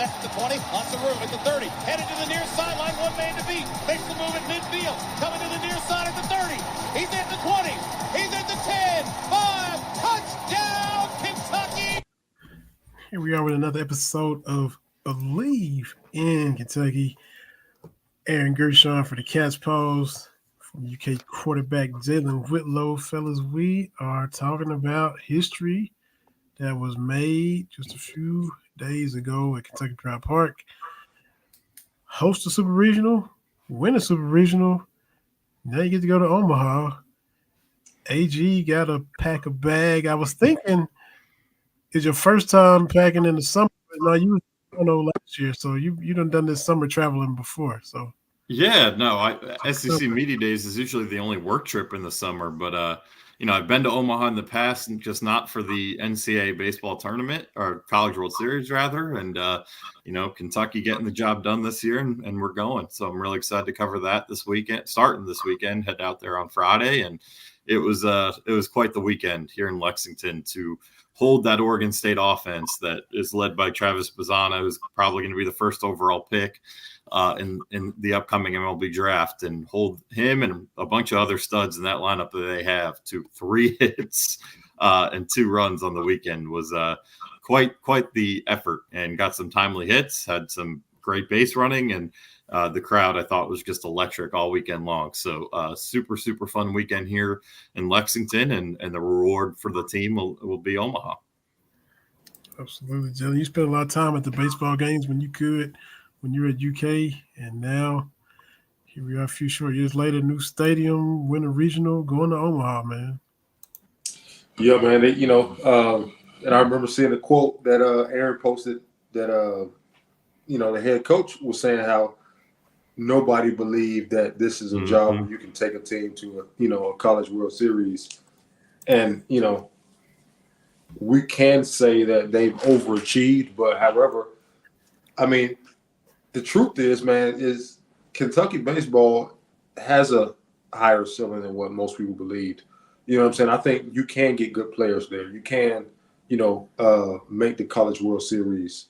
Pass at the 20, lots of room at the 30. Headed to the near sideline, one man to beat. Makes the move at midfield. Coming to the near side at the 30. He's at the 20. He's at the 10. 5. Touchdown, Kentucky! Here we are with another episode of Believe in Kentucky. Aaron Gershon for the Cats Pose. From UK quarterback Jalen Whitlow. Fellas, we are talking about history that was made just a few days ago at Kentucky Pride Park. Host a Super Regional, win a Super Regional. Now you get to go to Omaha. AG got to pack a bag. I was thinking, it's your first time packing in the summer. No, you last year, so you done this summer traveling before. So yeah, no, SEC Media Days is usually the only work trip in the summer, but I've been to Omaha in the past, and just not for the NCAA baseball tournament or College World Series rather, and Kentucky getting the job done this year, and we're going. So I'm really excited to cover that this weekend, starting this weekend, head out there on Friday, and it was quite the weekend here in Lexington to hold that Oregon State offense that is led by Travis Bazzana, who's probably going to be the first overall pick in the upcoming MLB draft, and hold him and a bunch of other studs in that lineup that they have to 3 hits and 2 runs on the weekend was quite the effort, and got some timely hits, had some great base running, and the crowd I thought was just electric all weekend long. So super fun weekend here in Lexington, and the reward for the team will be Omaha. Absolutely, Jelly. You spent a lot of time at the baseball games when you were at UK, and now here we are a few short years later, new stadium, win a regional, going to Omaha, man. Yeah, man. And I remember seeing the quote that Aaron posted that the head coach was saying how nobody believed that this is a job where you can take a team to a College World Series, and we can say that they've overachieved. But however, I mean, the truth is, man, is Kentucky baseball has a higher ceiling than what most people believed. You know what I'm saying? I think you can get good players there. You can, make the College World Series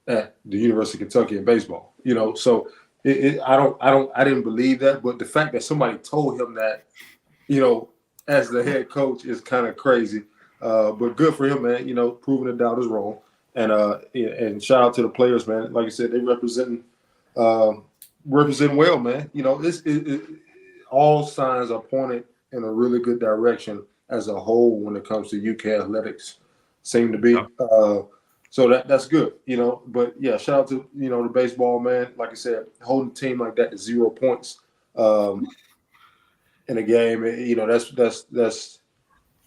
at the University of Kentucky in baseball. So I didn't believe that, but the fact that somebody told him that, as the head coach is kind of crazy. But good for him, man. Proving the doubt is wrong. And shout out to the players, man. Like I said, they representing well, man. All signs are pointed in a really good direction as a whole when it comes to UK athletics. Seem to be. So that's good, But yeah, shout out to the baseball, man. Like I said, holding a team like that to 0 points in a game,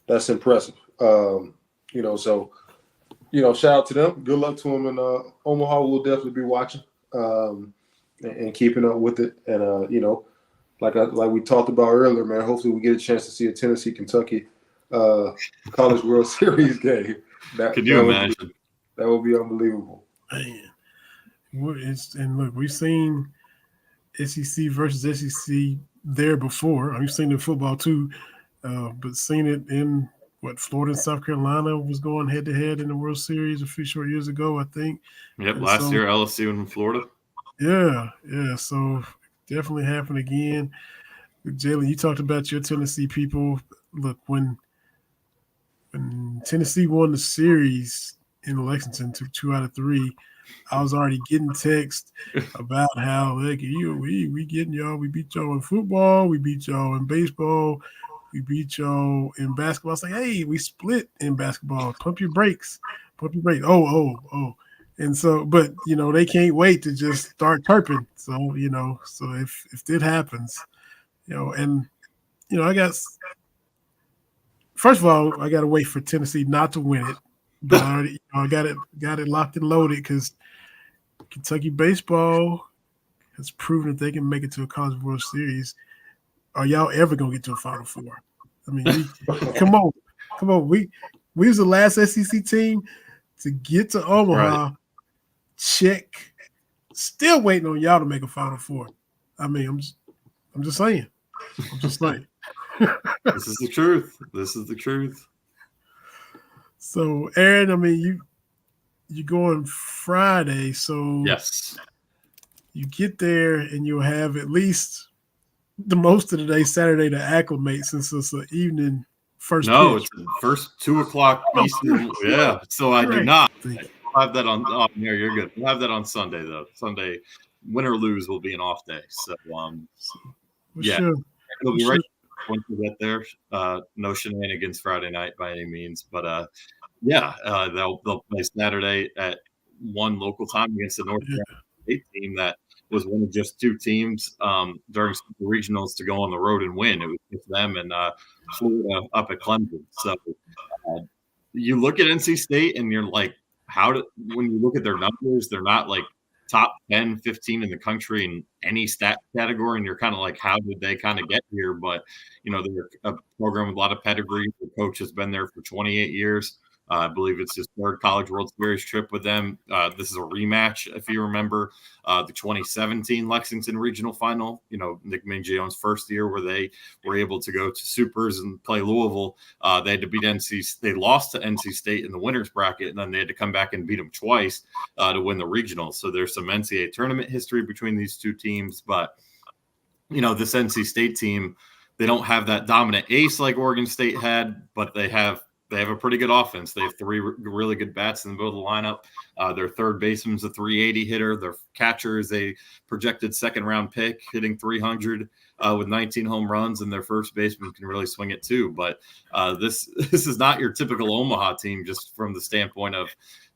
that's impressive. So shout out to them. Good luck to them in Omaha. We'll definitely be watching and keeping up with it. And like we talked about earlier, man. Hopefully, we get a chance to see a Tennessee Kentucky College World Series game. Could you imagine? That would be unbelievable. Man, look, we've seen SEC versus SEC there before. We've seen it in football too, but seen it in Florida and South Carolina was going head to head in the World Series a few short years ago, I think. Yep, last year LSU in Florida. Yeah. So definitely happened again. Jalen, you talked about your Tennessee people. Look, when Tennessee won the series in Lexington, took 2 out of 3, I was already getting texts about how we getting y'all. We beat y'all in football. We beat y'all in baseball. We beat y'all in basketball. I was like, hey, we split in basketball. Pump your brakes. Oh. And so, but they can't wait to just start chirping. So, so if it happens, I guess first of all, I got to wait for Tennessee not to win it. But I got it locked and loaded because Kentucky baseball has proven that they can make it to a College World Series. Are y'all ever gonna get to a Final Four? I mean, come on. We was the last SEC team to get to Omaha. Right. Check. Still waiting on y'all to make a Final Four. I mean, I'm just saying. This is the truth. This is the truth. So, Aaron, I mean, you're going Friday, so yes, you get there and you'll have at least the most of the day Saturday to acclimate since it's an evening first no, pitch. it's the first 2:00 Oh, Eastern. Yeah, so I do right. not. Thank you. We'll have that on. Oh, yeah, you're good. We'll have that on Sunday though. Sunday, win or lose, will be an off day. So yeah, it'll be right once we get there. No shenanigans Friday night by any means, but they'll play Saturday at 1 local time against the North Carolina State team that was one of just 2 teams during the regionals to go on the road and win. It was just them and Florida up at Clemson. So you look at NC State and you're like, when you look at their numbers, they're not like top 10, 15 in the country in any stat category. And you're kind of like, how did they kind of get here? But, they're a program with a lot of pedigree. The coach has been there for 28 years. I believe it's his 3rd College World Series trip with them. This is a rematch, if you remember, the 2017 Lexington Regional Final. Nick Mingione's first year where they were able to go to Supers and play Louisville. They had to beat NC. They lost to NC State in the winners bracket, and then they had to come back and beat them twice to win the regional. So there's some NCAA tournament history between these 2 teams, but this NC State team, they don't have that dominant ace like Oregon State had, but they have a pretty good offense. They have 3 really good bats in the middle of the lineup. Their third baseman's a 380 hitter. Their catcher is a projected 2nd-round pick, hitting 300 with 19 home runs, and their first baseman can really swing it too. But this is not your typical Omaha team, just from the standpoint of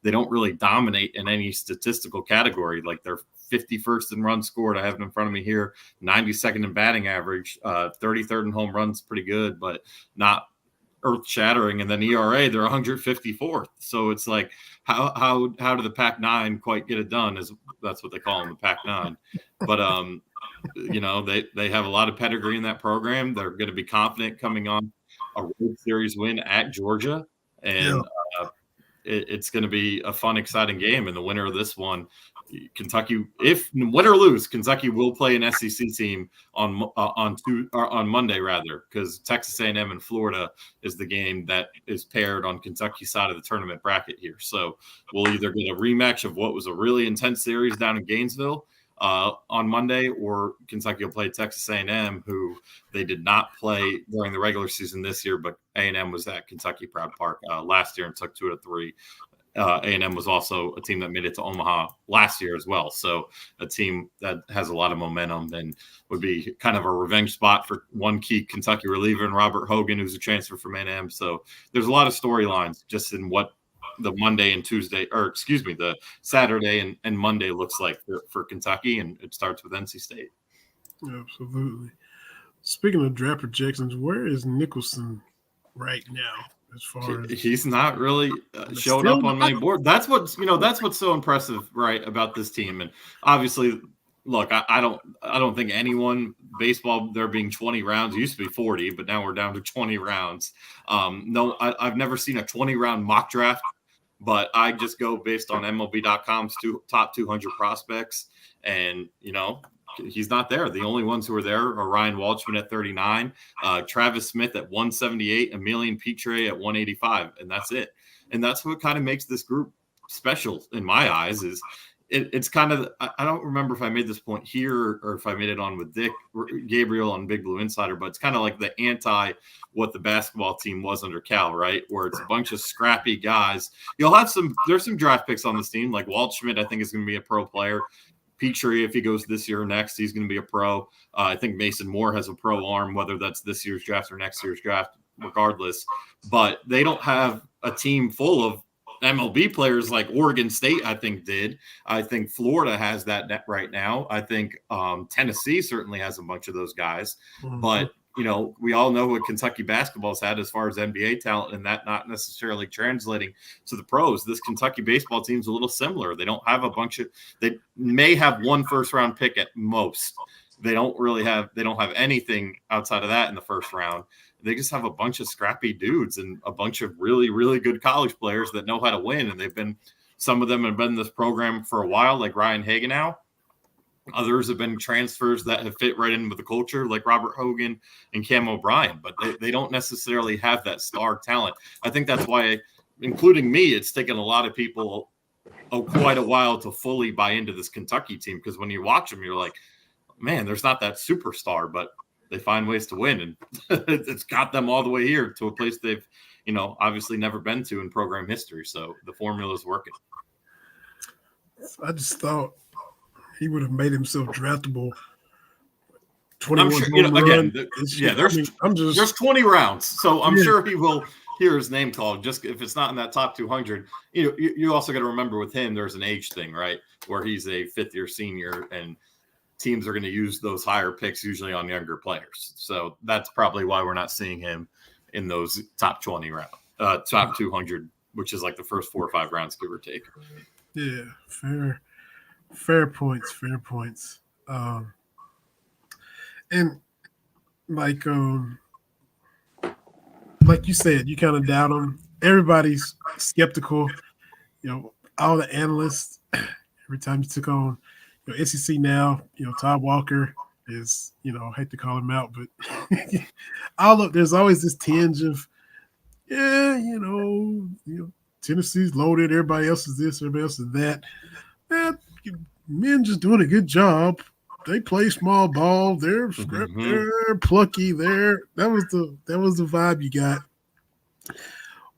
they don't really dominate in any statistical category. Like they're 51st in runs scored. I have it in front of me here. 92nd in batting average. 33rd in home runs, pretty good, but not earth-shattering. And then ERA, they're 154th. So it's like, how do the Pac-9 quite get it done? That's what they call them, the Pac-9. But they have a lot of pedigree in that program. They're going to be confident coming on a road series win at Georgia, and it's going to be a fun, exciting game. And the winner of this one, Kentucky, if win or lose, Kentucky will play an SEC team on Monday, rather, because Texas A&M and Florida is the game that is paired on Kentucky's side of the tournament bracket here. So we'll either get a rematch of what was a really intense series down in Gainesville on Monday, or Kentucky will play Texas A&M, who they did not play during the regular season this year, but A&M was at Kentucky Proud Park last year and took 2 out of 3. A&M was also a team that made it to Omaha last year as well. So a team that has a lot of momentum and would be kind of a revenge spot for one key Kentucky reliever in Robert Hogan, who's a transfer from A&M. So there's a lot of storylines just in what the Monday and Tuesday, the Saturday and Monday looks like for Kentucky, and it starts with NC State. Absolutely. Speaking of draft projections, where is Nicholson right now? As far as he's not really showing up on many boards. That's what's so impressive, right, about this team. And obviously, look, I don't think anyone baseball, there being 20 rounds, it used to be 40, but now we're down to 20 rounds. I've never seen a 20-round mock draft, but I just go based on MLB.com's top 200 prospects, and he's not there. The only ones who are there are Ryan Walshman at 39, Travis Smith at 178, Emilian Petre at 185, and that's it. And that's what kind of makes this group special in my eyes. Is it's kind of, I don't remember if I made this point here or if I made it on with Dick Gabriel on Big Blue Insider, but it's kind of like the anti what the basketball team was under Cal, right? Where it's a bunch of scrappy guys. There's some draft picks on this team, like Waldschmidt, I think is going to be a pro player. Petrie, if he goes this year or next, he's going to be a pro. I think Mason Moore has a pro arm, whether that's this year's draft or next year's draft, regardless. But they don't have a team full of MLB players like Oregon State, I think, did. I think Florida has that right now. I think Tennessee certainly has a bunch of those guys. Mm-hmm. But we all know what Kentucky basketball's had as far as NBA talent, and that not necessarily translating to the pros. This Kentucky baseball team's a little similar. They don't have they may have 1 first-round pick at most. They don't have anything outside of that in the first round. They just have a bunch of scrappy dudes and a bunch of really, really good college players that know how to win. And some of them have been in this program for a while, like Ryan Hagenow. Others have been transfers that have fit right in with the culture, like Robert Hogan and Cam O'Brien, but they don't necessarily have that star talent. I think that's why, including me, it's taken a lot of people quite a while to fully buy into this Kentucky team, because when you watch them, you're like, man, there's not that superstar, but they find ways to win, and it's got them all the way here to a place they've, obviously never been to in program history. So the formula is working. I just thought he would have made himself draftable. 21 I'm sure, again, there's 20 rounds, so I'm sure he will hear his name called. Just if it's not in that top 200, you also got to remember with him, there's an age thing, right? Where he's a fifth-year senior, and teams are going to use those higher picks usually on younger players. So that's probably why we're not seeing him in those top 20 round, top 200, which is like the first 4 or 5 rounds, give or take. Yeah, fair points. And like you said, you kind of doubt him. Everybody's skeptical. All the analysts, every time you took on SEC now, Todd Walker is, I hate to call him out, but there's always this tinge of, Tennessee's loaded, everybody else is this, everybody else is that. Men just doing a good job. They play small ball. They're they're plucky. That was the vibe you got.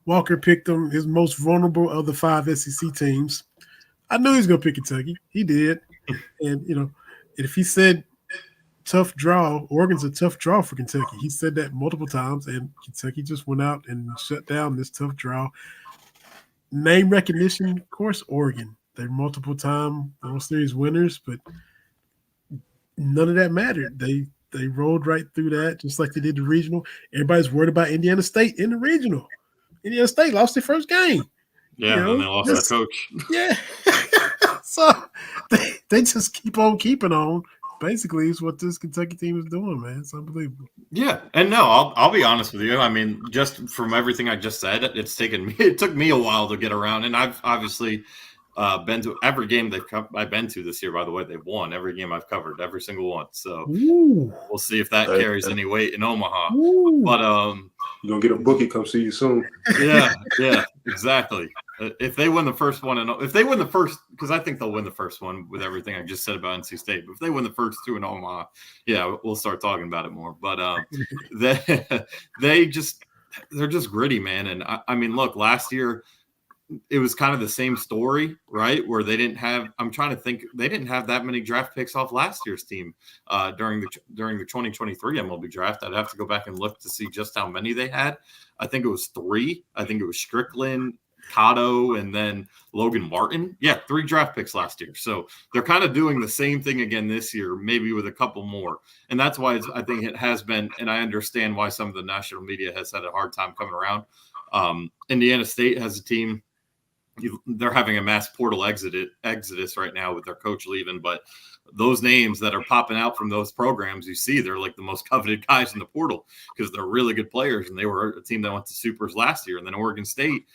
Walker picked them, his most vulnerable of the 5 SEC teams. I knew he was going to pick Kentucky. He did. And, if he said tough draw, Oregon's a tough draw for Kentucky. He said that multiple times, and Kentucky just went out and shut down this tough draw. Name recognition, of course, Oregon. They're multiple-time World Series winners, but none of that mattered. They rolled right through that, just like they did the regional. Everybody's worried about Indiana State in the regional. Indiana State lost their first game. Yeah, and they lost their coach. Yeah. So they just keep on keeping on. Basically, is what this Kentucky team is doing, man. It's unbelievable. Yeah, and no, I'll be honest with you. I mean, just from everything I just said, it took me a while to get around, and I've obviously been to every game I've been to this year. By the way, they've won every game I've covered, every single one. So we'll see if that carries any weight in Omaha. But you're gonna get a bookie. Come see you soon. Yeah, exactly. If they win the first one, because I think they'll win the first one with everything I just said about NC State. But if they win the first 2 in Omaha, yeah, we'll start talking about it more. But they're just gritty, man. And I mean, look, last year it was kind of the same story, right? Where they didn't have. I'm trying to think. They didn't have that many draft picks off last year's team during the 2023 MLB draft. I'd have to go back and look to see just how many they had. I think it was 3. I think it was Strickland, Cotto, and then Logan Martin. Yeah, 3 draft picks last year. So they're kind of doing the same thing again this year, maybe with a couple more. And that's why I think it has been, and I understand why some of the national media has had a hard time coming around. Indiana State has a team. They're having a mass portal exodus right now with their coach leaving, but those names that are popping out from those programs, you see, they're like the most coveted guys in the portal because they're really good players, and they were a team that went to Supers last year. And then Oregon State,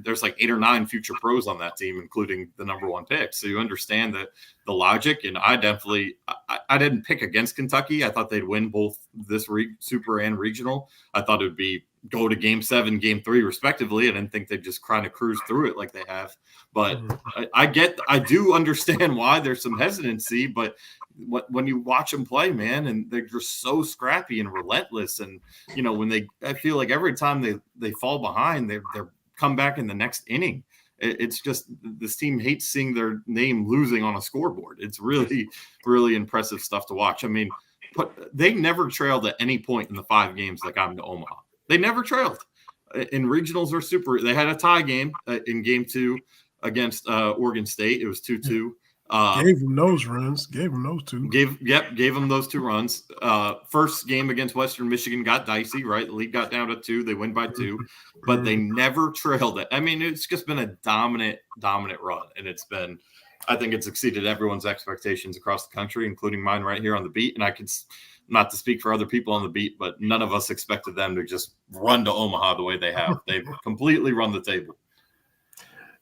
there's like 8 or 9 future pros on that team, including the number 1 pick. So you understand the logic. And I didn't pick against Kentucky. I thought they'd win both this Super and regional. I thought it would be go to Game 7, Game 3, respectively. I didn't think they'd just kind of cruise through it like they have. But I do understand why there's some hesitancy. But when you watch them play, man, and they're just so scrappy and relentless, and I feel like every time they fall behind, they're come back in the next inning. It's just this team hates seeing their name losing on a scoreboard. It's really, really impressive stuff to watch. I mean, but they never trailed at any point in the 5 games that got into Omaha. They never trailed. In regionals or super, they had a tie game in Game 2 against Oregon State. It was 2-2. Gave them those runs. Gave them those 2. Gave them those 2 runs. First game against Western Michigan got dicey, right? The lead got down to 2. They win by 2, but they never trailed it. I mean, it's just been a dominant run, and I think it's exceeded everyone's expectations across the country, including mine right here on the beat. And I can, not to speak for other people on the beat, but none of us expected them to just run to Omaha the way they have. They've completely run the table.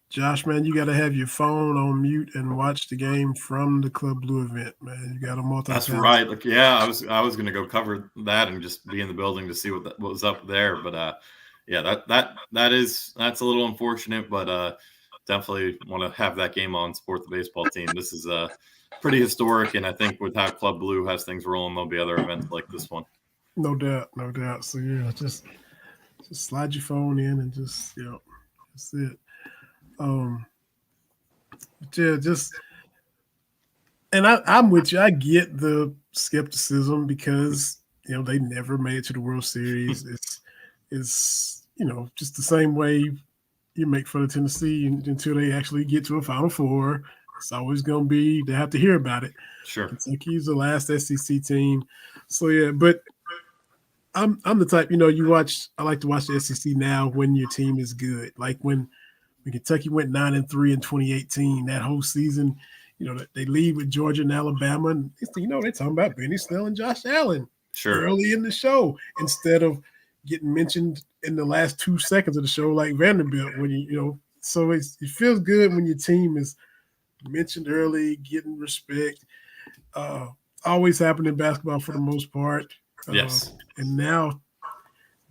Josh, man, you got to have your phone on mute and watch the game from the Club Blue event, man. You got to multitask. That's right. Like, yeah, I was going to go cover that and just be in the building to see what was up there. But that's a little unfortunate. But definitely want to have that game on, support the baseball team. This is pretty historic, and I think with how Club Blue has things rolling, there'll be other events like this one. No doubt, no doubt. So yeah, just slide your phone in and just that's it. Yeah, and I'm with you. I get the skepticism because they never made it to the World Series. It's just the same way you make fun of Tennessee until they actually get to a Final Four. It's always going to be they have to hear about it. Sure, Kentucky's the last SEC team, so yeah. But I'm the type you watch. I like to watch the SEC now when your team is good, like when Kentucky went 9-3 in 2018. That whole season, they lead with Georgia and Alabama, and they're talking about Benny Snell and Josh Allen early in the show instead of getting mentioned in the last 2 seconds of the show like Vanderbilt. When so it feels good when your team is mentioned early, getting respect. Always happened in basketball for the most part. Yes, and now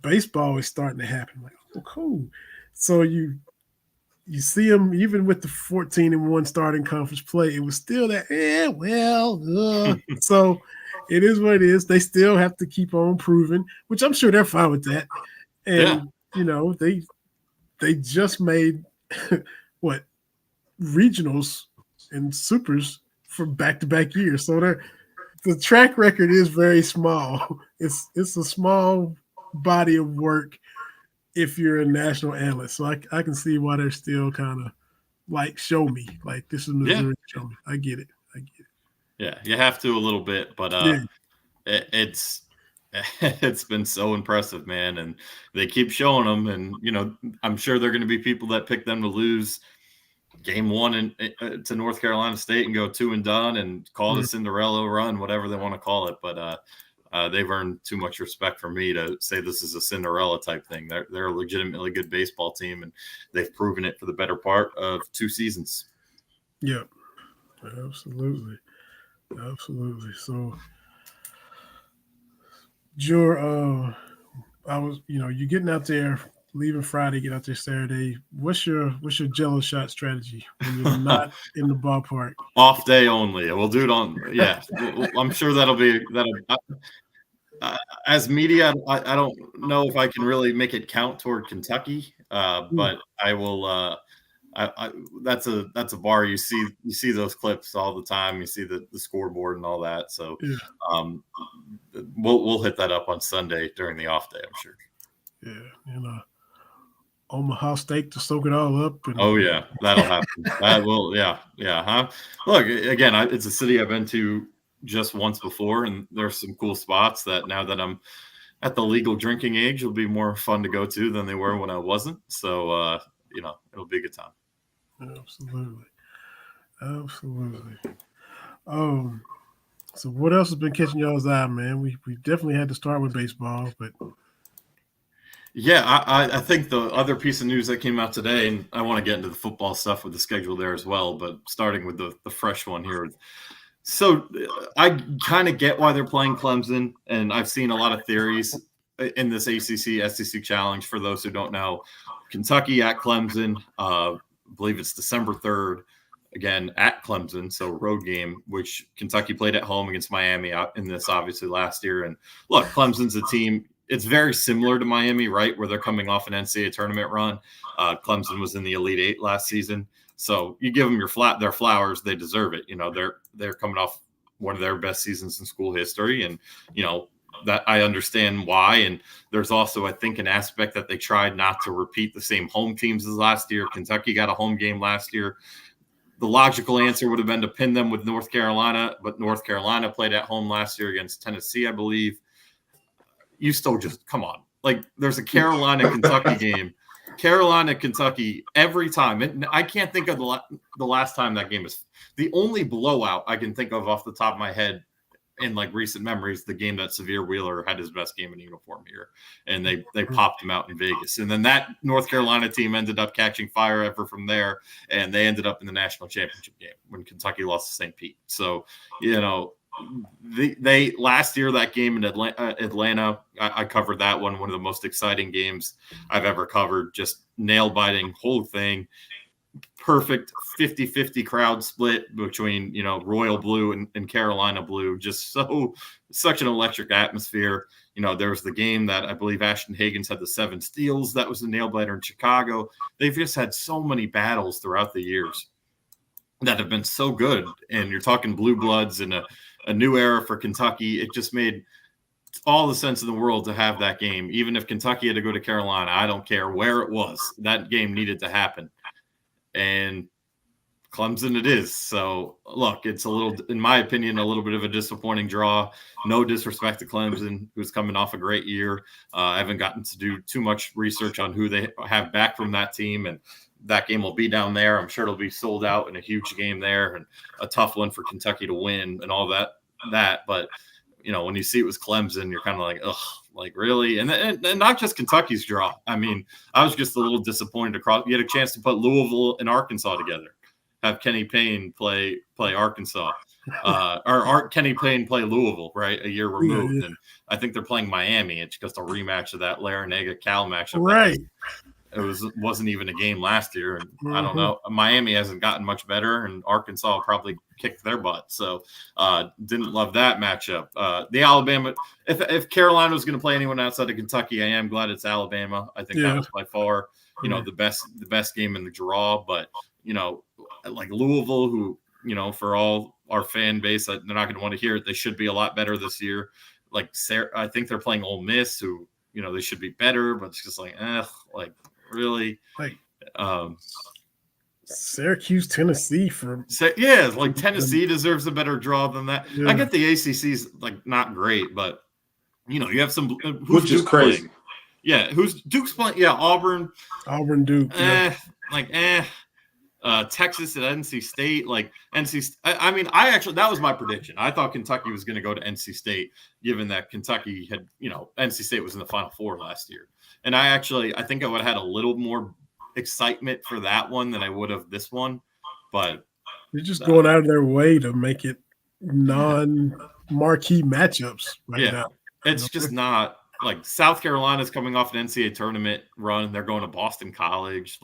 baseball is starting to happen. Like, oh, cool. So you see them even with the 14-1 starting conference play. It was still that. So it is what it is. They still have to keep on proving, which I'm sure they're fine with that. And they just made what regionals and supers for back-to-back years. So the track record is very small. It's a small body of work if you're a national analyst. So I can see why they're still kind of like, show me. Like, this is Missouri, show me. I get it. Yeah, you have to a little bit, but it's been so impressive, man. And they keep showing them. And, I'm sure there are going to be people that pick them to lose game 1 to North Carolina State and go 2 and done and call it a Cinderella run, whatever they want to call it. But they've earned too much respect from me to say this is a Cinderella type thing. They're a legitimately good baseball team, and they've proven it for the better part of 2 seasons. Yeah, absolutely. So, Jure, I was, you're getting out there, leaving Friday, get out there Saturday. What's your Jello shot strategy when you're not in the ballpark? Off day only. We'll do it on. Yeah, I'm sure that'll. As media, I don't know if I can really make it count toward Kentucky, but I will. That's a bar you see those clips all the time. You see the scoreboard and all that. So we'll hit that up on Sunday during the off day, I'm sure. Yeah, Omaha steak to soak it all up. Oh yeah, that'll happen. That will, yeah. Huh? Look, again, it's a city I've been to just once before, and there's some cool spots that now that I'm at the legal drinking age, will be more fun to go to than they were when I wasn't. So it'll be a good time. Absolutely. So what else has been catching y'all's eye, man? We definitely had to start with baseball, but yeah, I think the other piece of news that came out today, and I want to get into the football stuff with the schedule there as well, but starting with the fresh one here. So I kind of get why they're playing Clemson, and I've seen a lot of theories in this ACC SEC challenge. For those who don't know, Kentucky at Clemson, I believe it's December 3rd, again at Clemson, so road game, which Kentucky played at home against Miami in this obviously last year. And look, Clemson's a team. It's very similar to Miami, right, where they're coming off an NCAA tournament run. Clemson was in the Elite Eight last season. So you give them their flowers, they deserve it. They're coming off one of their best seasons in school history, and that I understand why. And there's also, I think, an aspect that they tried not to repeat the same home teams as last year. Kentucky got a home game last year. The logical answer would have been to pin them with North Carolina, but North Carolina played at home last year against Tennessee, I believe. You still just come on. Like, there's a Carolina-Kentucky game. Carolina-Kentucky every time. And I can't think of the last time that game is. The only blowout I can think of off the top of my head in like recent memories, the game that Severe Wheeler had his best game in uniform here, and they popped him out in Vegas. And then that North Carolina team ended up catching fire ever from there, and they ended up in the national championship game when Kentucky lost to St. Pete. So, they last year, that game in Atlanta, I covered that one of the most exciting games I've ever covered. Just nail biting whole thing. perfect 50-50 crowd split between, royal blue and Carolina blue. Just such an electric atmosphere. There was the game that I believe Ashton Hagans had the 7 steals. That was the nail biter in Chicago. They've just had so many battles throughout the years that have been so good. And you're talking blue bloods and a new era for Kentucky. It just made all the sense in the world to have that game. Even if Kentucky had to go to Carolina, I don't care where it was. That game needed to happen. And Clemson it is. So, look, it's in my opinion, a little bit of a disappointing draw. No disrespect to Clemson, who's coming off a great year. I haven't gotten to do too much research on who they have back from that team, and that game will be down there. I'm sure it'll be sold out in a huge game there and a tough one for Kentucky to win and all that. But, when you see it was Clemson, you're kind of like, ugh, like really? And not just Kentucky's draw. I mean, I was just a little disappointed across. You had a chance to put Louisville and Arkansas together. Have Kenny Payne play Arkansas, or Kenny Payne play Louisville, right? A year removed, and I think they're playing Miami. It's just a rematch of that Larinaga-Cal matchup. Right. It wasn't even a game last year, and I don't know. Miami hasn't gotten much better, and Arkansas probably kicked their butt. So didn't love that matchup. The Alabama, if Carolina was going to play anyone outside of Kentucky, I am glad it's Alabama. I think that was by far, the best game in the draw. But like Louisville, who for all our fan base, they're not going to want to hear it. They should be a lot better this year. Like I think they're playing Ole Miss, who they should be better, but it's just like really Syracuse, Tennessee like Tennessee deserves a better draw than that. I get the ACC's like not great, but you have some which is crazy. Playing? Yeah, who's Duke's playing? Yeah, Auburn, Duke. Texas at NC State, like I mean, that was my prediction. I thought Kentucky was going to go to NC State, given that Kentucky had, NC State was in the Final Four last year. And I think I would have had a little more excitement for that one than I would have this one. But they're just going out of their way to make it non-marquee matchups now. It's just not like South Carolina's coming off an NCAA tournament run. They're going to Boston College,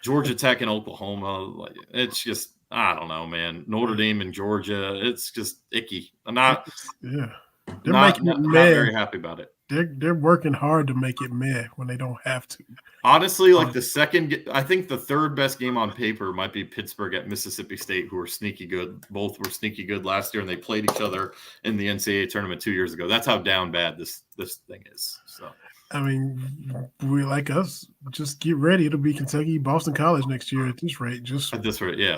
Georgia Tech and Oklahoma. It's just, I don't know, man. Notre Dame and Georgia, it's just icky. I'm not very happy about it. They're working hard to make it meh when they don't have to. Honestly, I think the third best game on paper might be Pittsburgh at Mississippi State, who are sneaky good. Both were sneaky good last year, and they played each other in the NCAA tournament 2 years ago. That's how down bad this thing is. So. I mean, we like us. Just get ready. It'll be Kentucky, Boston College next year at this rate. At this rate, yeah.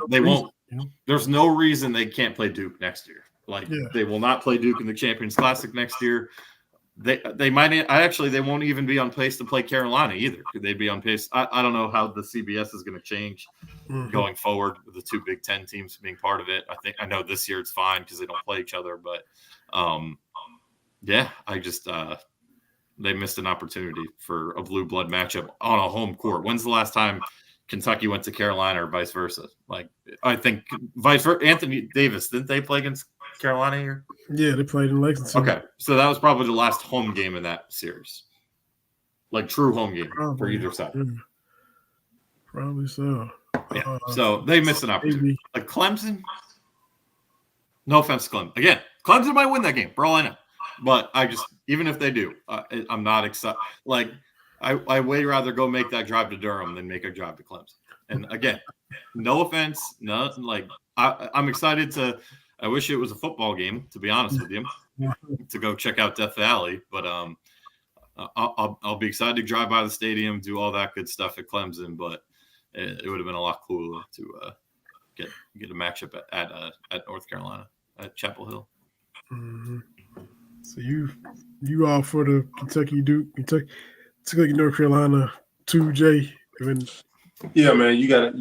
They won't. There's no reason they can't play Duke next year. They will not play Duke in the Champions Classic next year. They might. They won't even be on pace to play Carolina either. Could they be on pace? I don't know how the CBS is going to change going forward with the 2 Big Ten teams being part of it. I know this year it's fine because they don't play each other, but they missed an opportunity for a blue blood matchup on a home court. When's the last time Kentucky went to Carolina or vice versa? I think vice versa. Anthony Davis, didn't they play against Carolina here? Yeah, they played in Lexington. Okay, so that was probably the last home game in that series. True home game for either side. Yeah. Probably so. Yeah, so they missed an opportunity. Maybe. Clemson, no offense to Clemson. Again, Clemson might win that game, for all I know. But even if they do, I'm not excited. I way rather go make that drive to Durham than make a drive to Clemson. And again, no offense, I'm excited to. I wish it was a football game, to be honest with you, to go check out Death Valley. But I'll be excited to drive by the stadium, do all that good stuff at Clemson. But it would have been a lot cooler to get a matchup at North Carolina at Chapel Hill. Mm-hmm. So you all for the Kentucky North Carolina 2J? Yeah, man, you gotta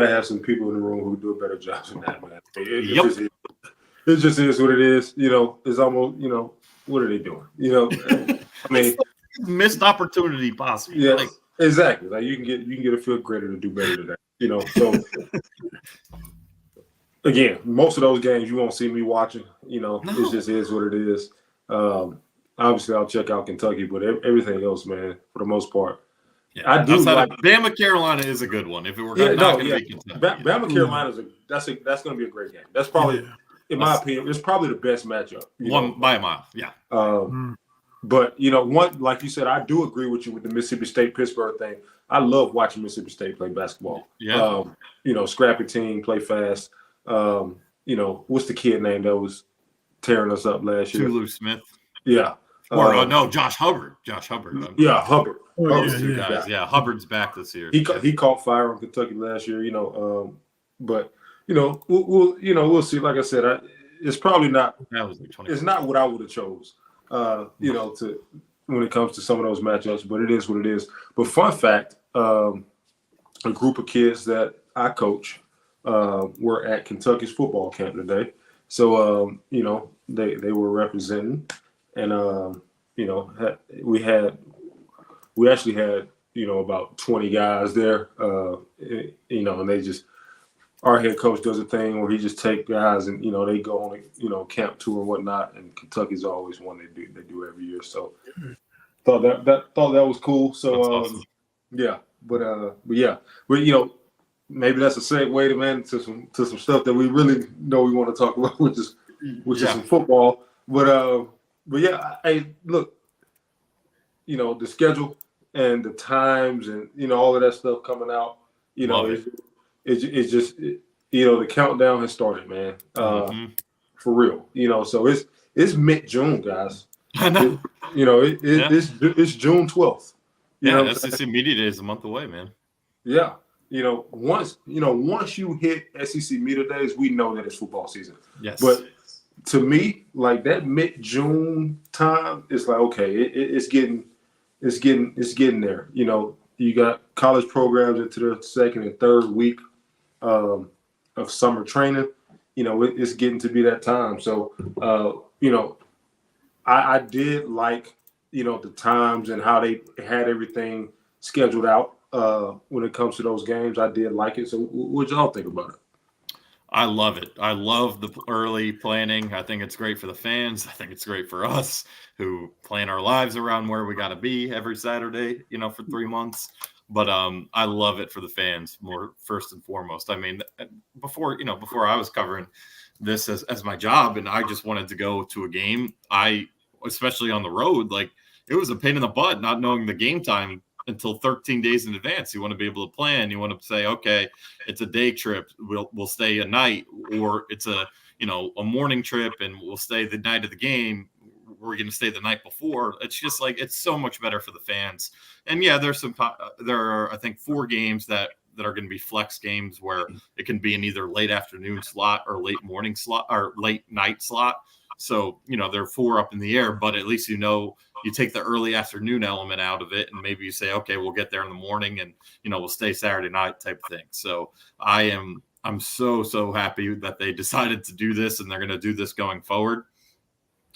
have some people in the room who do a better job than that, man. It just is what it is. It's almost, what are they doing? Missed opportunity possible. Yeah, exactly. You can get a field grader to do better than that. So again, most of those games you won't see me watching. No. It just is what it is. Obviously, I'll check out Kentucky, but everything else, man, for the most part, Yeah, I do like Bama Carolina is a good one. If it were not going to be Kentucky, Bama Carolina is that's going to be a great game. That's probably, in my opinion, it's probably the best matchup. By a mile. Yeah. But one, like you said, I do agree with you with the Mississippi State Pittsburgh thing. I love watching Mississippi State play basketball. Yeah. Scrappy team, play fast. What's the kid name that was tearing us up last year? Tulu Smith. Yeah. Or no, Josh Hubbard. Hubbard. Hubbard. Guys. Yeah, Hubbard's back this year. He caught fire on Kentucky last year. But we'll see. Like I said, it's probably not. That was it's not what I would have chose. To when it comes to some of those matchups, but it is what it is. But fun fact, a group of kids that I coach were at Kentucky's football camp today. So they were representing, and we actually had about 20 guys there, and they just, our head coach does a thing where he just take guys and they go on a camp tour and whatnot, and Kentucky's always one they do every year. So thought that was cool. So awesome. Yeah, but maybe that's a segue to some stuff that we really know we want to talk about, which is some football. But yeah, hey, look, the schedule and the times and all of that stuff coming out, it's just the countdown has started, man. For real, so it's mid-June, guys. I know. It's June 12th. SEC Media Day is a month away, man. Yeah. Once you hit SEC Media Days, we know that it's football season. Yes. But to me, like that mid-June time, it's like, okay, it's getting there. You got college programs into their second and third week of summer training. It's getting to be that time. So, I did like, the times and how they had everything scheduled out when it comes to those games. I did like it. So what y'all think about it? I love it. I love the early planning. I think it's great for the fans. I think it's great for us who plan our lives around where we got to be every Saturday, for 3 months. But I love it for the fans more first and foremost. I mean, before I was covering this as my job and I just wanted to go to a game, especially on the road, like it was a pain in the butt not knowing the game time until 13 days in advance. You want to be able to plan. You want to say, okay, it's a day trip. We'll stay a night, or it's a morning trip and we'll stay the night of the game. We're going to stay the night before. It's just like, it's so much better for the fans. And yeah, there are, I think 4 games that are going to be flex games where it can be in either late afternoon slot or late morning slot or late night slot. So, there are 4 up in the air, but at least you take the early afternoon element out of it, and maybe you say, okay, we'll get there in the morning and, we'll stay Saturday night type thing. So I'm so happy that they decided to do this, and they're going to do this going forward.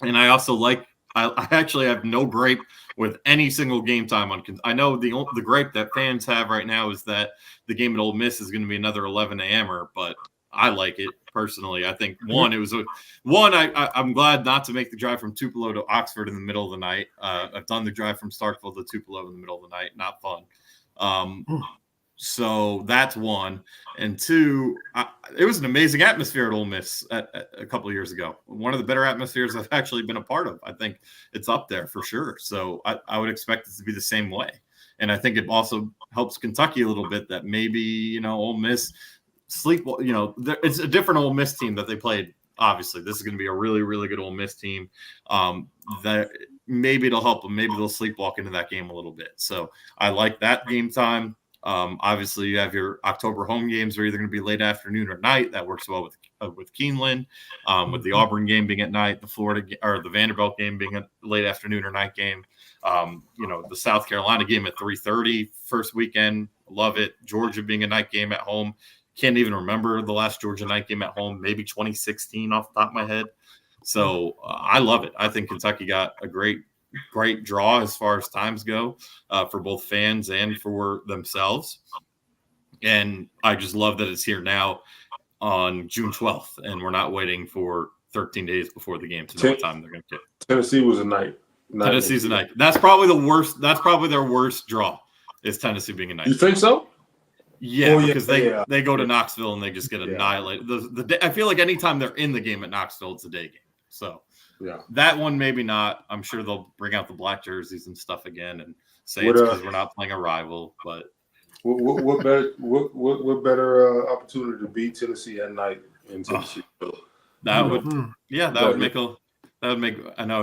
And I also I actually have no gripe with any single game time I know the gripe that fans have right now is that the game at Ole Miss is going to be another 11 a.m.er, but I like it personally. I think I'm glad not to make the drive from Tupelo to Oxford in the middle of the night. I've done the drive from Starkville to Tupelo in the middle of the night. Not fun. So that's one. And 2, it was an amazing atmosphere at Ole Miss a couple of years ago. One of the better atmospheres I've actually been a part of. I think it's up there for sure. So I would expect it to be the same way. And I think it also helps Kentucky a little bit that maybe, Ole Miss it's a different Ole Miss team that they played. Obviously, this is going to be a really, really good Ole Miss team. That maybe it'll help them. Maybe they'll sleepwalk into that game a little bit. So I like that game time. Obviously, you have your October home games are either going to be late afternoon or night. That works well with Keeneland. With the Auburn game being at night, the Florida or the Vanderbilt game being a late afternoon or night game. The South Carolina game at 3:30 first weekend. Love it. Georgia being a night game at home. Can't even remember the last Georgia night game at home, maybe 2016 off the top of my head. So I love it. I think Kentucky got a great draw as far as times go for both fans and for themselves. And I just love that it's here now on June 12th, and we're not waiting for 13 days before the game to know what time they're going to kick. Tennessee was a night. Tennessee's a night. That's probably the worst. That's probably their worst draw. is Tennessee being a nice. You think so? Yeah, because they go to Knoxville and they just get annihilated. I feel like anytime they're in the game at Knoxville, it's a day game. So that one maybe not. I'm sure they'll bring out the black jerseys and stuff again and say it's because we're not playing a rival. But what better opportunity to beat Tennessee at night in Tennessee? That would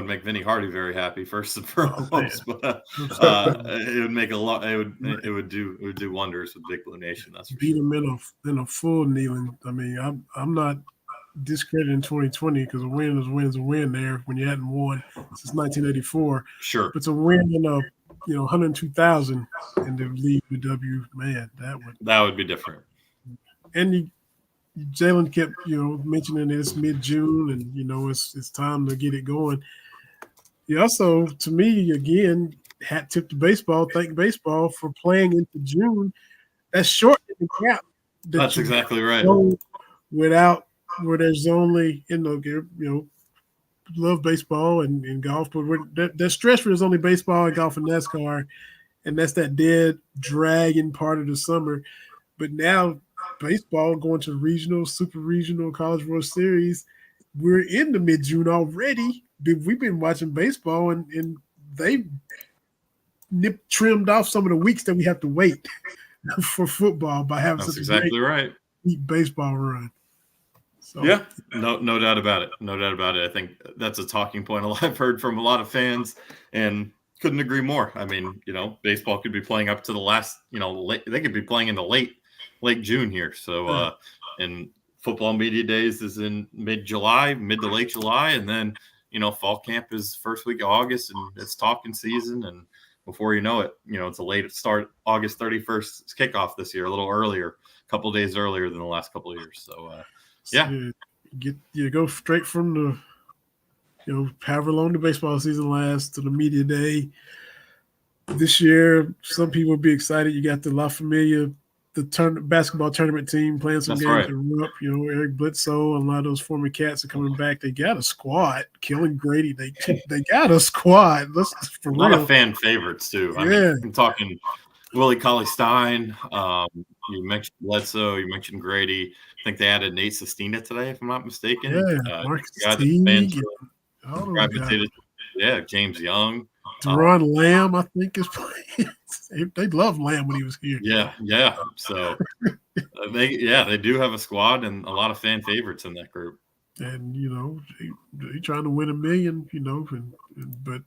make Vinny Hardy very happy first and foremost, but it would make a lot. It would do wonders with Big Blue Nation. That's for beat sure. them in a full kneeling. I mean, I'm not discrediting 2020 because a win is a win there when you hadn't won since 1984. Sure, but to win in a 102,000 and to leave the W, man, that would be different. And Jalen kept, mentioning it's mid-June and, it's time to get it going. He also, to me, again, hat tip to baseball, thank baseball for playing into June. That's shortening the gap. That's exactly right. Without where there's only, love baseball and golf, but that stretch where there's only baseball and golf and NASCAR, and that's that dead dragging part of the summer. But now baseball going to regional, super regional, College World Series, we're in the mid-June already. We've been watching baseball and they trimmed off some of the weeks that we have to wait for football by having such a great baseball run. So, yeah, no doubt about it. No doubt about it. I think that's a talking point I've heard from a lot of fans and couldn't agree more. I mean, baseball could be playing up to the last, they could be playing in the late June here. So, and football media days is in mid to late July. And then, fall camp is first week of August and it's talking season. And before you know it, it's a late start, August 31st kickoff this year, a little earlier, a couple of days earlier than the last couple of years. So, you go straight from the, however long the baseball season lasts to the media day. This year, some people will be excited. You got the La Familia, the basketball tournament team playing some games in Europe. Eric Bledsoe and a lot of those former Cats are coming back. They got a squad. Killing Grady, they got a squad. A lot of fan favorites too. I mean, I'm talking Willie Cauley-Stein. You mentioned Bledsoe. You mentioned Grady. I think they added Nate Sestina today, if I'm not mistaken. Marcus Teague. Gravitated. James Young. Deron Lamb, I think, is playing. They loved Lamb when he was here. Yeah. So they do have a squad and a lot of fan favorites in that group. And they trying to win $1 million. But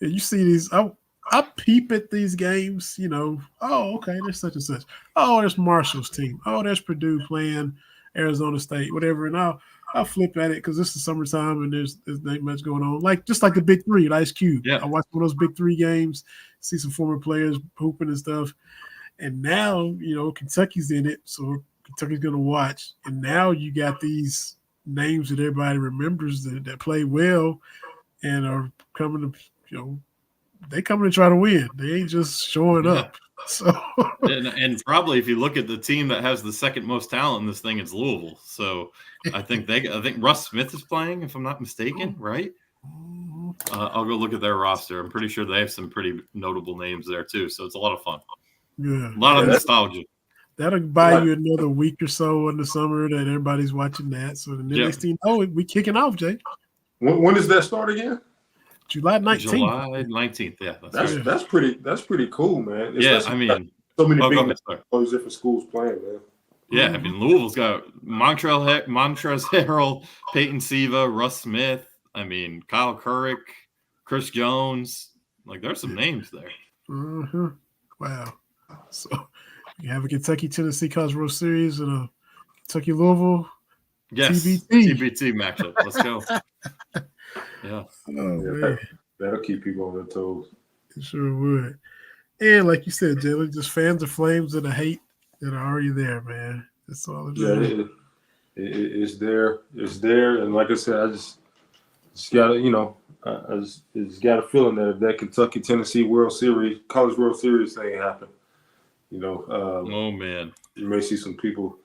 you see these. I peep at these games, oh, okay, there's such and such. Oh, there's Marshall's team. Oh, there's Purdue playing Arizona State, whatever. And I'll flip at it because this is summertime and there's not much going on. Just like the Big Three at Ice Cube. Yeah. I watched one of those Big Three games, see some former players hooping and stuff. And now, Kentucky's in it, so Kentucky's going to watch. And now you got these names that everybody remembers that play well and are coming to, they coming to try to win. They ain't just showing up. So and probably if you look at the team that has the second most talent in this thing, it's Louisville. So I think Russ Smith is playing, if I'm not mistaken, right? I'll go look at their roster. I'm pretty sure they have some pretty notable names there too. So it's a lot of fun. Yeah, a lot of nostalgia. That'll buy you another week or so in the summer that everybody's watching that. So the next team, we kicking off, Jay. When does that start again? July 19th. July 19th, yeah. That's pretty cool, man. I mean, so many big all these different schools playing, man. Yeah, I mean, Louisville's got Montrezl Harrell, Peyton Siva, Russ Smith. I mean, Kyle Couric, Chris Jones. There's some names there. Mm-hmm. Wow. So you have a Kentucky-Tennessee College World Series and a Kentucky-Louisville TBT matchup. Let's go. Yeah. Oh, man. That'll keep people on their toes. It sure would. And like you said, Jalen, just fans of Flames and the hate that are already there, man. That's all it is. It's there. It's there. And like I said, I just got to, I just got a feeling that if that Kentucky-Tennessee World Series, College World Series thing happen, oh, man. You may see some people.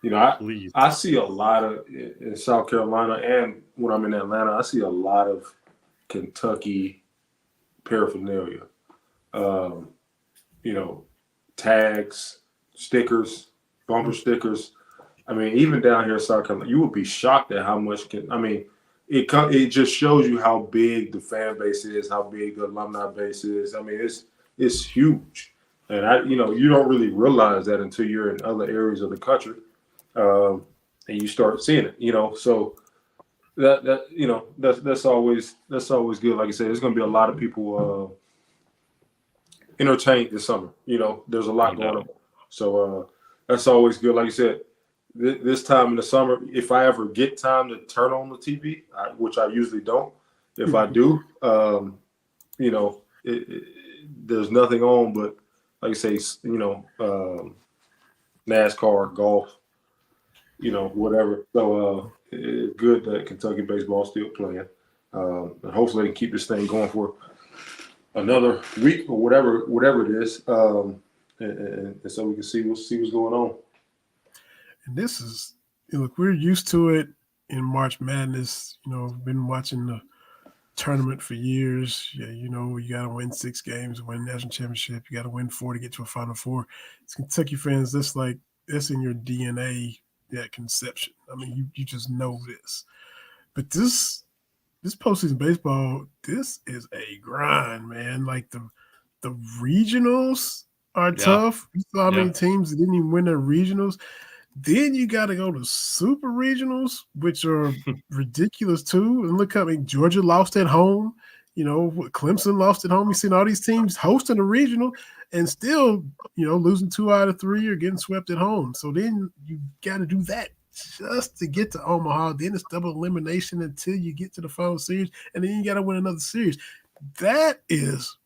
I see a lot of in South Carolina and when I'm in Atlanta, I see a lot of Kentucky paraphernalia. tags, stickers, bumper stickers. I mean, even down here in South Carolina, you would be shocked at how much it just shows you how big the fan base is, how big the alumni base is. I mean, it's huge, and you don't really realize that until you're in other areas of the country, and you start seeing it. So that's always good. Like I said, there's going to be a lot of people entertained this summer. There's a lot going on, so that's always good. Like you said. This time in the summer, if I ever get time to turn on the TV, which I usually don't, if I do, there's nothing on but, like I say, NASCAR, golf, whatever. So it's good that Kentucky baseball is still playing, and hopefully they can keep this thing going for another week or whatever it is, and so we can see what's going on. And this is, look, we're used to it in March Madness. Been watching the tournament for years. Yeah, you got to win 6 games to win the national championship. You got to win 4 to get to a Final Four. It's Kentucky fans. That's in your DNA, that conception. I mean, you just know this. But this postseason baseball, this is a grind, man. Like the regionals are tough. You saw how many teams that didn't even win their regionals. Then you got to go to super regionals, which are ridiculous too. And look, Georgia lost at home. Clemson lost at home. You've seen all these teams hosting a regional and still, losing 2 out of 3 or getting swept at home. So then you got to do that just to get to Omaha. Then it's double elimination until you get to the final series, and then you got to win another series. That is,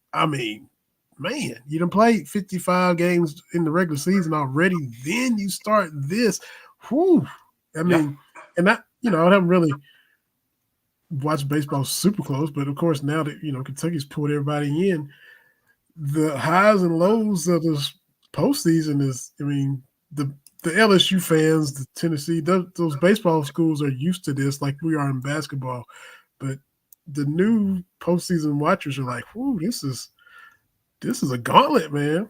man, you done played 55 games in the regular season already. Then you start this. Whew. And I haven't really watched baseball super close, but of course now that Kentucky's pulled everybody in, the highs and lows of this postseason is, the LSU fans, the Tennessee, those baseball schools are used to this, like we are in basketball. But the new postseason watchers are like, whoo, this is a gauntlet, man.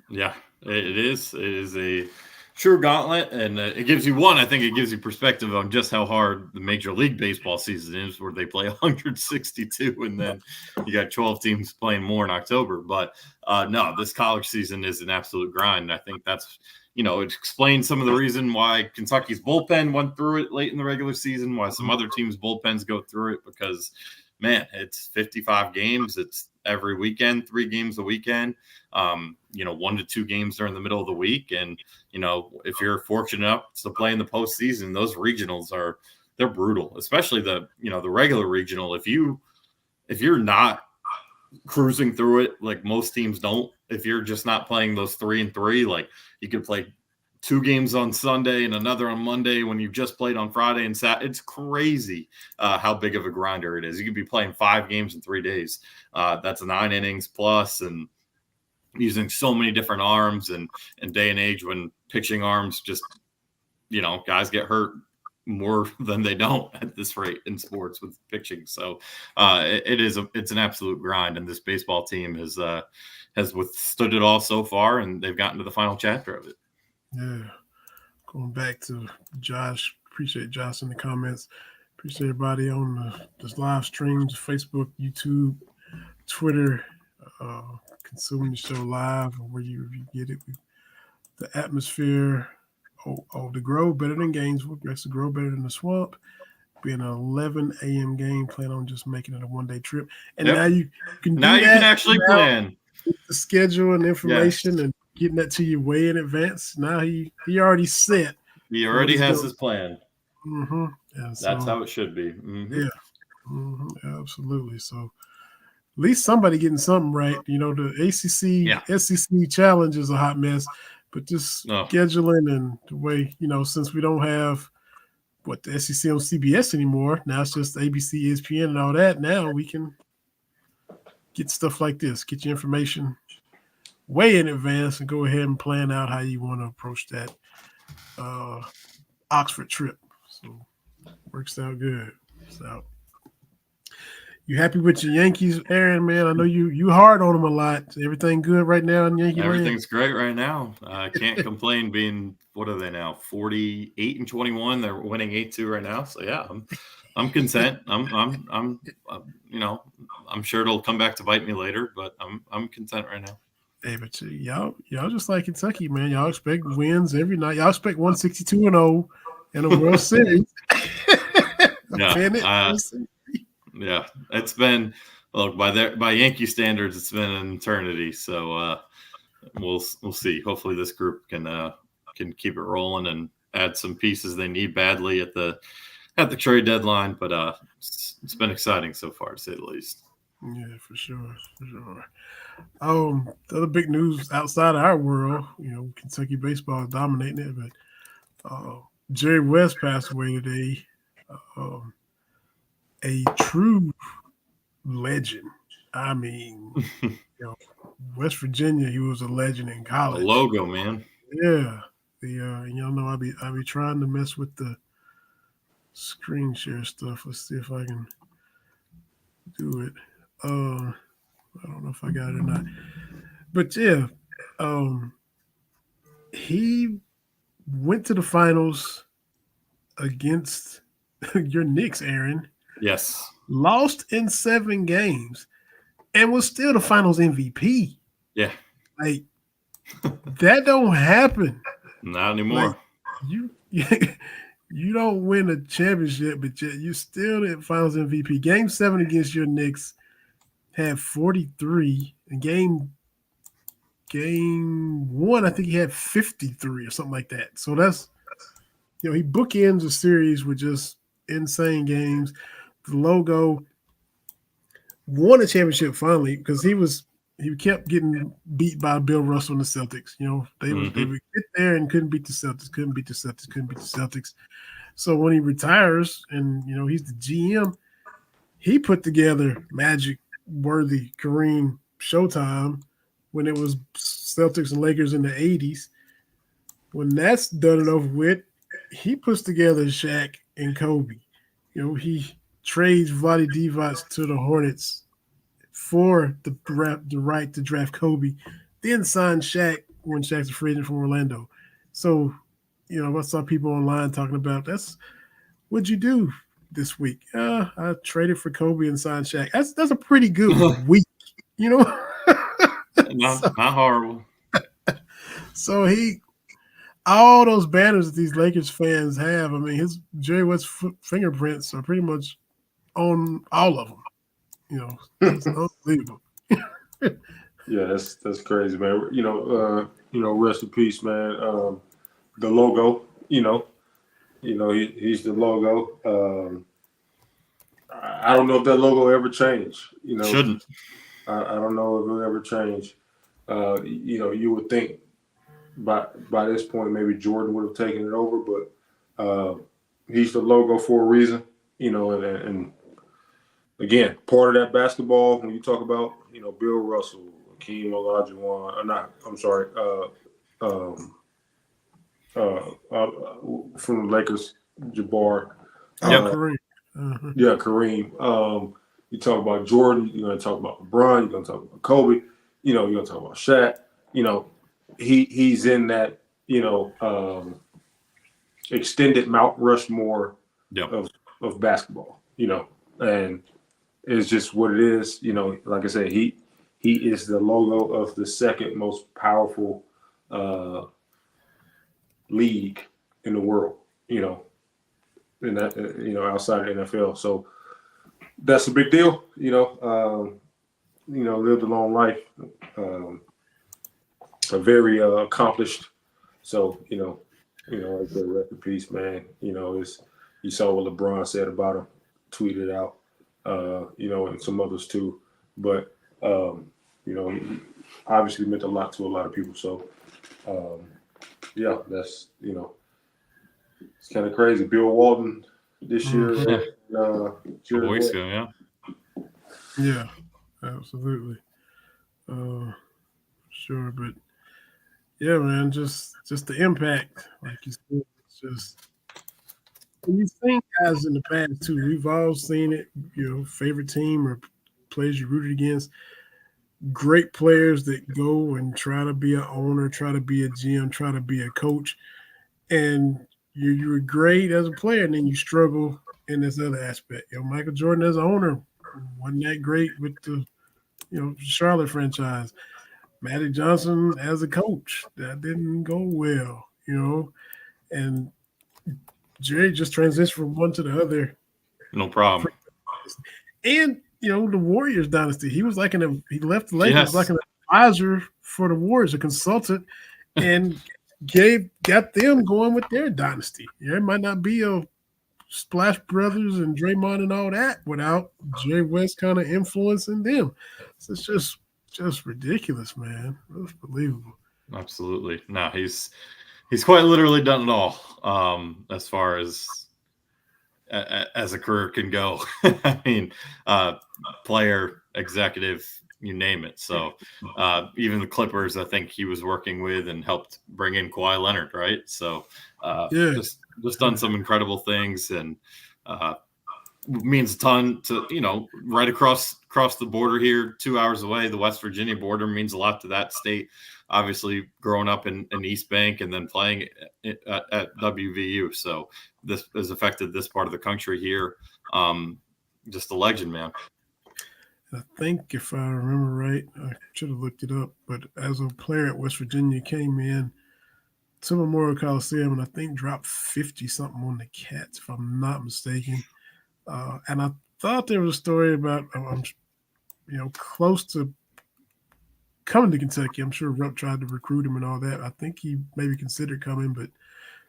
Yeah, it is. It is a true gauntlet, and it gives you I think it gives you perspective on just how hard the Major League Baseball season is, where they play 162, and then you got 12 teams playing more in October. But no, this college season is an absolute grind. I think that's, it explains some of the reason why Kentucky's bullpen went through it late in the regular season, why some other teams' bullpens go through it, because, man, it's 55 games. It's every weekend, 3 games a weekend, 1 to 2 games during the middle of the week. And, if you're fortunate enough to play in the postseason, those regionals they're brutal, especially the regular regional. If you're not cruising through it, like most teams don't, if you're just not playing those 3 and 3, like you could play 2 games on Sunday and another on Monday when you just played on Friday and Saturday. It's crazy how big of a grinder it is. You could be playing 5 games in 3 days. That's 9 innings plus, and using so many different arms, and day and age when pitching arms just, guys get hurt more than they don't at this rate in sports with pitching. So it's an absolute grind, and this baseball team has withstood it all so far, and they've gotten to the final chapter of it. Yeah. Going back to Josh, appreciate Josh in the comments. Appreciate everybody on this live streams, Facebook, YouTube, Twitter, consuming the show live, or where you get it. The atmosphere, to grow better than Gainesville, makes to grow better than the Swamp. Being an 11 a.m. game, plan on just making it a one-day trip. And now you can do that. You can actually plan. The schedule and information and getting that to you way in advance. Now he already set. He already has his plan. Mm-hmm. That's how it should be. Mm-hmm. Yeah. Mm-hmm. Absolutely. So at least somebody getting something right. The ACC, SEC challenge is a hot mess, but just scheduling and the way, since we don't have the SEC on CBS anymore, now it's just ABC, ESPN, and all that. Now we can get stuff like this, get your information way in advance, and go ahead and plan out how you want to approach that Oxford trip. So works out good. So You happy with your Yankees, Aaron? Man, I know you hard on them a lot. Everything good right now in Yankee land? Everything's great right now. I can't complain. Being what are they now? 48-21. They're winning 8-2 right now. So yeah, I'm content. I'm I'm sure it'll come back to bite me later, but I'm content right now. Hey, but y'all just like Kentucky, man. Y'all expect wins every night. Y'all expect 162-0 in a World Series. Yeah, yeah. It's been by Yankee standards, it's been an eternity. So we'll see. Hopefully, this group can keep it rolling and add some pieces they need badly at the trade deadline. But it's been exciting so far, to say the least. Yeah, for sure. The other big news outside of our world, Kentucky baseball is dominating it, but Jerry West passed away today. A true legend. I mean, West Virginia, he was a legend in college. A logo, man. Yeah. Y'all know I be trying to mess with the screen share stuff. Let's see if I can do it. I don't know if I got it or not. But yeah, he went to the finals against your Knicks, Aaron. Yes. Lost in 7 games and was still the finals MVP. Yeah. Like, that don't happen. Not anymore. Like, you don't win a championship, but you still the finals MVP. Game 7 against your Knicks had 43. And game 1, I think he had 53 or something like that. So that's, he bookends a series with just insane games. The logo won a championship finally because he kept getting beat by Bill Russell and the Celtics. They would get there and couldn't beat the Celtics. So when he retires and he's the GM, he put together Magic-worthy Kareem Showtime when it was Celtics and Lakers in the 80s. When that's done and over with, he puts together Shaq and Kobe. He trades Vlade Divac to the Hornets for the right to draft Kobe, then signed Shaq when Shaq's a free agent from Orlando. So, I saw people online talking about what'd you do this week? I traded for Kobe and signed Shaq. That's a pretty good week, Not horrible. So all those banners that these Lakers fans have, I mean, his Jerry West fingerprints are pretty much on all of them. It's unbelievable. Yeah, that's crazy, man. Rest in peace, man. The logo, he's the logo. I don't know if that logo ever changed. Shouldn't. I don't know if it'll ever change. You would think by this point maybe Jordan would have taken it over, but he's the logo for a reason. And again, part of that basketball when you talk about Bill Russell, Hakeem Olajuwon, from the Lakers, Jabbar. Kareem. Yeah, Kareem. You talk about Jordan, you're going to talk about LeBron, you're going to talk about Kobe, you're going to talk about Shaq. He's in that, extended Mount Rushmore of basketball, and it's just what it is. Like I said, he is the logo of the second most powerful league in the world, in that, outside of the NFL. So that's a big deal, lived a long life, a very accomplished. So, like the rest in peace, man. You saw what LeBron said about him, tweeted out, and some others too. But, he obviously meant a lot to a lot of people. So, that's, it's kind of crazy. Bill Walton this year. Boy Scout, yeah. Yeah, absolutely. Sure, but yeah, man, just the impact, like you said, it's just you've seen guys in the past too. We've all seen it. Favorite team or players you rooted against. Great players that go and try to be an owner, try to be a GM, try to be a coach, and you were great as a player, and then you struggle in this other aspect. Michael Jordan as an owner wasn't that great with the Charlotte franchise. Magic Johnson as a coach, that didn't go well. And Jerry just transitioned from one to the other. No problem. And the Warriors dynasty, he was he left the Lakers Yes. like an advisor for the Warriors, a consultant, and got them going with their dynasty. It might not be a Splash Brothers and Draymond and all that without Jerry West kind of influencing them. So it's just ridiculous, man. It's believable. Absolutely. No, he's quite literally done it all, as far as a career can go. I mean, player, executive, you name it. So even the Clippers, I think he was working with and helped bring in Kawhi Leonard, right? So just done some incredible things, and means a ton to right across the border here, 2 hours away. The West Virginia border means a lot to that state. Obviously, growing up in East Bank and then playing at WVU, so this has affected this part of the country here. Just a legend, man. I think if I remember right, I should have looked it up, but as a player at West Virginia, came in to Memorial Coliseum and I think dropped 50 something on the Cats, if I'm not mistaken. And I thought there was a story about close to coming to Kentucky. I'm sure Rupp tried to recruit him and all that. I think he maybe considered coming, but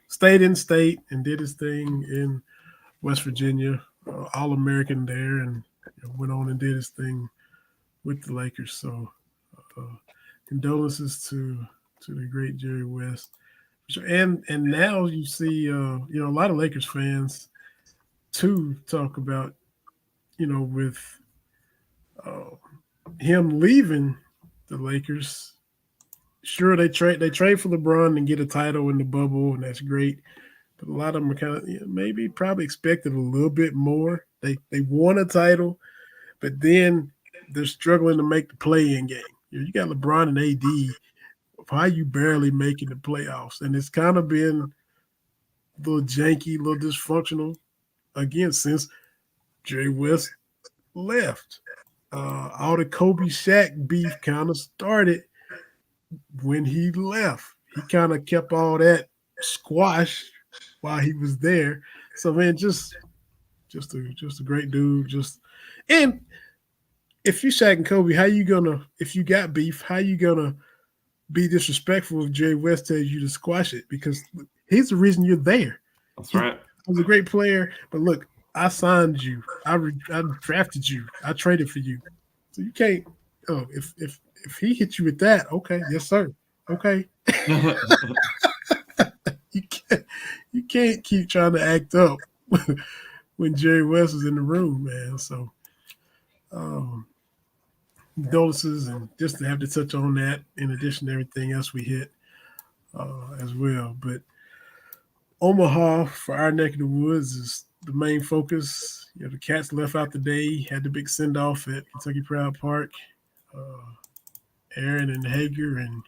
stayed in state and did his thing in West Virginia, All-American there, and went on and did his thing with the Lakers. So condolences to the great Jerry West. And now you see a lot of Lakers fans too talk about with him leaving the Lakers. Sure, they trade for LeBron and get a title in the bubble, and that's great. But a lot of them are kind of probably expected a little bit more. They won a title, but then they're struggling to make the play-in game. You got LeBron and AD. Why are you barely making the playoffs? And it's kind of been a little janky, a little dysfunctional again since Jerry West left. All the Kobe Shaq beef kind of started when he left. He kind of kept all that squash while he was there. So man, just a great dude. And if you Shaq and Kobe, if you got beef, how you gonna be disrespectful if Jerry West tells you to squash it? Because he's the reason you're there. That's right. He was a great player, but look, I signed you. I drafted you. I traded for you. So you can't. Oh, if he hit you with that, okay, yes sir, okay. You can't keep trying to act up when Jerry West is in the room, man. So, condolences, and just to have to touch on that in addition to everything else we hit as well. But Omaha, for our neck of the woods, is the main focus. The Cats left out the day, had the big send-off at Kentucky Proud Park. Aaron and Hager and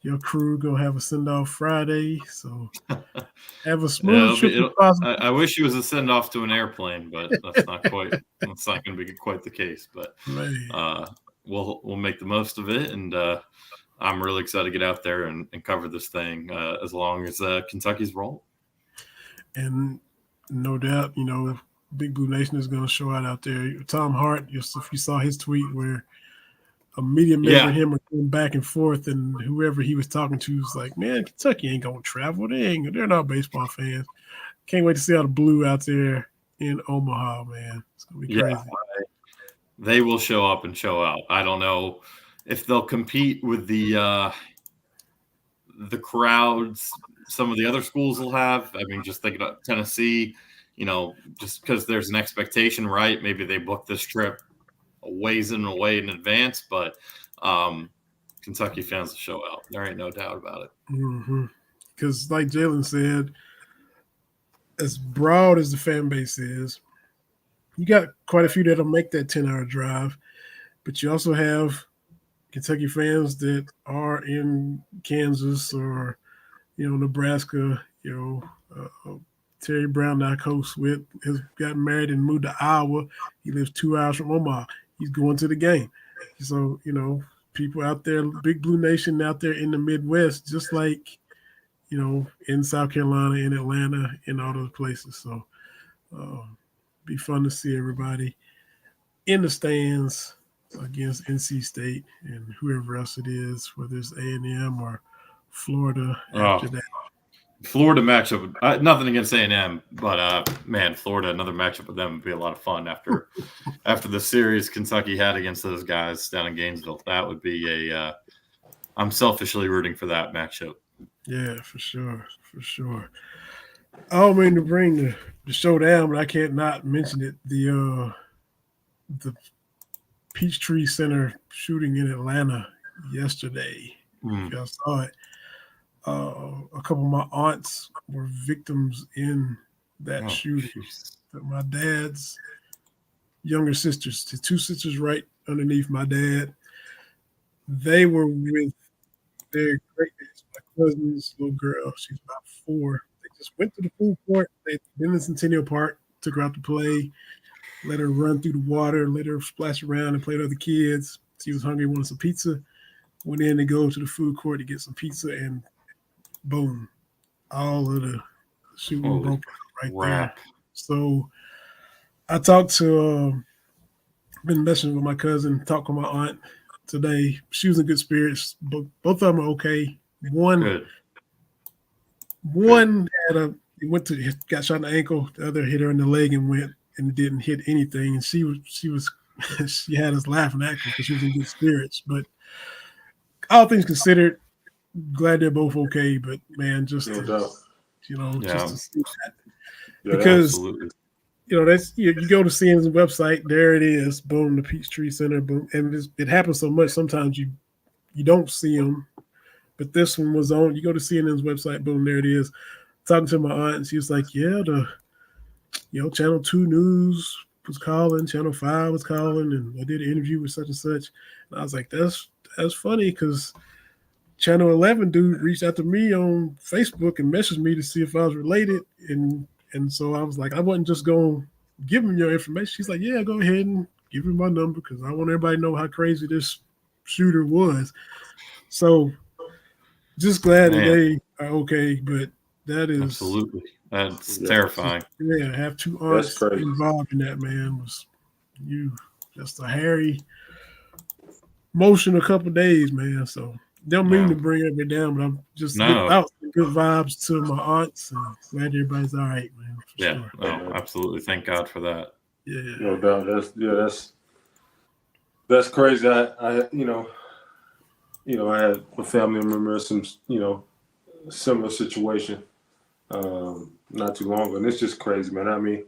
your crew gonna have a send-off Friday, so have a smooth trip as possible. I wish it was a send-off to an airplane, but that's not quite. That's not going to be quite the case. But we'll make the most of it, and I'm really excited to get out there and cover this thing as long as Kentucky's rolling. And no doubt, Big Blue Nation is going to show out there. Tom Hart, if you saw his tweet where a media member and him are going back and forth, and whoever he was talking to was like, man, Kentucky ain't going to travel. They're not baseball fans. Can't wait to see all the blue out there in Omaha, man. It's going to be crazy. They will show up and show out. I don't know if they'll compete with the crowds some of the other schools will have. I mean, just think about Tennessee, just because there's an expectation, right? Maybe they book this trip a ways in advance, but Kentucky fans will show out. There ain't no doubt about it. Because like Jalen said, as broad as the fan base is, you got quite a few that'll make that 10-hour drive, but you also have Kentucky fans that are in Kansas or, Nebraska. Terry Brown, that I coach with, has gotten married and moved to Iowa. He lives 2 hours from Omaha. He's going to the game. So, people out there, Big Blue Nation out there in the Midwest, just like, in South Carolina, in Atlanta, in all those places. So, be fun to see everybody in the stands against NC State and whoever else it is, whether it's A&M or Florida after that. Florida matchup, nothing against A&M, but man, Florida, another matchup with them would be a lot of fun after the series Kentucky had against those guys down in Gainesville. That would be I'm selfishly rooting for that matchup. Yeah, for sure. I don't mean to bring the show down, but I can't not mention it. The Peachtree Center shooting in Atlanta yesterday. If y'all saw it. A couple of my aunts were victims in that shooting. My dad's younger sisters, the two sisters right underneath my dad, they were with their great aunts, my cousin's little girl. She's about 4. They just went to the food court. They'd been in Centennial Park, took her out to play, let her run through the water, let her splash around and play with other kids. She was hungry, wanted some pizza. Went in to go to the food court to get some pizza, and boom, all of the shooting broke out right there. So I talked to, been messaging with my cousin, talked with my aunt today. She was in good spirits. Both of them are okay. One got shot in the ankle. The other hit her in the leg and didn't hit anything. And she was she had us laughing at her because she was in good spirits. But all things considered, glad they're both okay. But man, just to see that, because that's you go to CNN's website, there it is, boom, the Peachtree Center, boom, and it happens so much. Sometimes you don't see them, but this one was on. You go to CNN's website, boom, there it is. Talking to my aunt, and she was like, "Yeah, Channel 2 News was calling, Channel 5 was calling, and I did an interview with such and such." And I was like, "That's funny," because Channel 11 dude reached out to me on Facebook and messaged me to see if I was related, and so I was like, I wasn't just going to give him your information. She's like, "Yeah, go ahead and give him my number because I want everybody to know how crazy this shooter was." So just glad that they are okay, but that is absolutely that's terrifying. Yeah, have 2 aunts involved in that, man. Was just a hairy motion a couple days, man. So don't mean to bring everybody down, but I'm just good vibes to my aunts and glad everybody's all right, man. Sure. No, absolutely. Thank God for that. Yeah, no doubt. That's crazy. I had a family member in some similar situation not too long ago, and it's just crazy, man. I mean,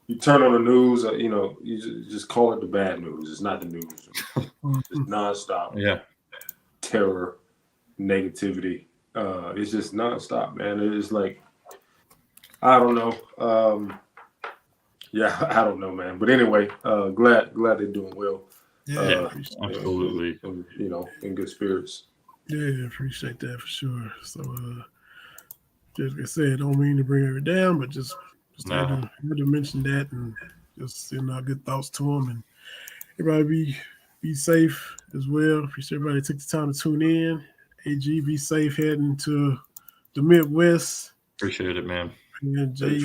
you turn on the news, you just call it the bad news. It's not the news. It's nonstop. Yeah. Terror, negativity. It's just nonstop, man. It's like, I don't know. I don't know, man. But anyway, glad they're doing well. Yeah, absolutely. In good spirits. Yeah, appreciate that for sure. So, just like I said, don't mean to bring her down, but just had to mention that and just send our good thoughts to them, and everybody be safe as well. Appreciate everybody took the time to tune in. AG, be safe heading to the Midwest. Appreciate it, man. And Jay,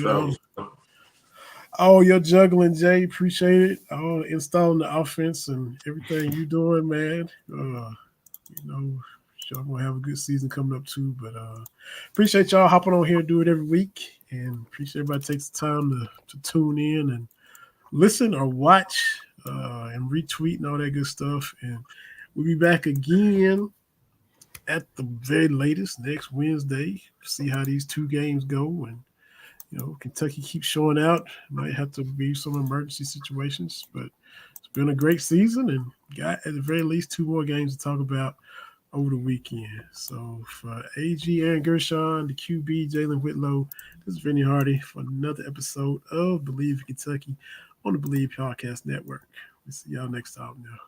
all your juggling, Jay. Appreciate it. All installing the offense and everything you doing, man. Y'all gonna have a good season coming up too. But appreciate y'all hopping on here and do it every week. And appreciate everybody takes the time to tune in and listen or watch and retweet and all that good stuff. And we'll be back again at the very latest next Wednesday. See how these 2 games go. And, Kentucky keeps showing out. Might have to be some emergency situations. But it's been a great season and got at the very least 2 more games to talk about over the weekend. So for AG, Aaron Gershon, the QB, Jalen Whitlow, this is Vinny Hardy for another episode of Believe in Kentucky on the Believe Podcast Network. We'll see y'all next time now.